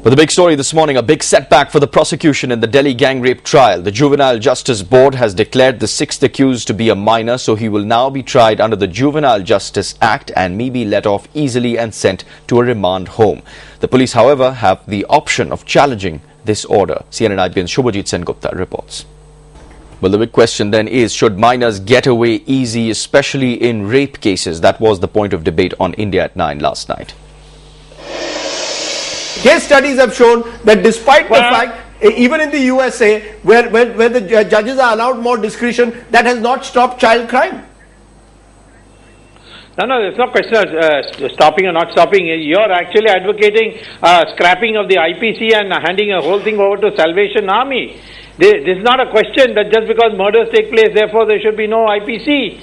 But the big story this morning, a big setback for the prosecution in the Delhi gang rape trial. The Juvenile Justice Board has declared the sixth accused to be a minor, so he will now be tried under the Juvenile Justice Act and may be let off easily and sent to a remand home. The police, however, have the option of challenging this order. CNN IPN's Shubhajit Sengupta reports. Well, the big question then is, should minors get away easy, especially in rape cases? That was the point of debate on India at 9 last night. Case studies have shown that despite the fact, even in the USA, where the judges are allowed more discretion, that has not stopped child crime. No, there's no question of stopping or not stopping. You're actually advocating scrapping of the IPC and handing a whole thing over to Salvation Army. This is not a question that just because murders take place, therefore there should be no IPC.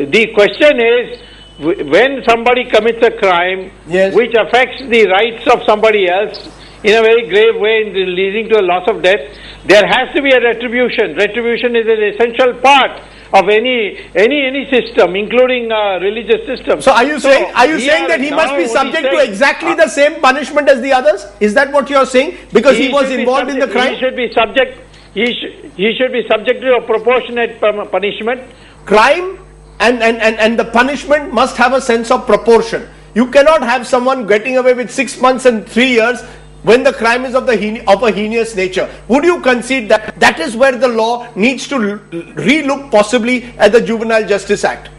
The question is, when somebody commits a crime which affects the rights of somebody else in a very grave way, leading to a loss of death, there has to be a retribution. Retribution is an essential part of any system, including religious system. So are you saying that he must be subject to exactly the same punishment as the others? Is that what you are saying? Because he was involved in the crime? He should be subject. He should be subject to a proportionate punishment. Crime and the punishment must have a sense of proportion. You cannot have someone getting away with 6 months and 3 years when the crime is of a heinous nature. Would you concede that that is where the law needs to relook possibly at the Juvenile Justice Act?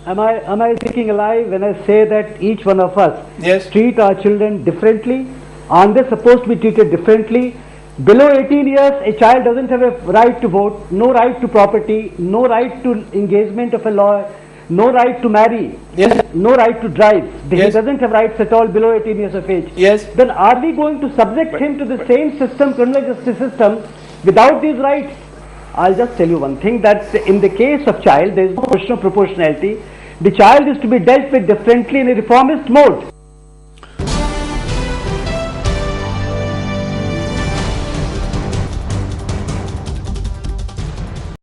Am I speaking alive when I say that each one of us treat our children differently? Aren't they supposed to be treated differently? Below 18 years, a child doesn't have a right to vote, no right to property, no right to engagement of a lawyer, no right to marry, no right to drive. He doesn't have rights at all below 18 years of age. Then are we going to subject him to the same system, criminal justice system, without these rights? I'll just tell you one thing, that in the case of child, there is no question of proportionality. The child is to be dealt with differently in a reformist mode.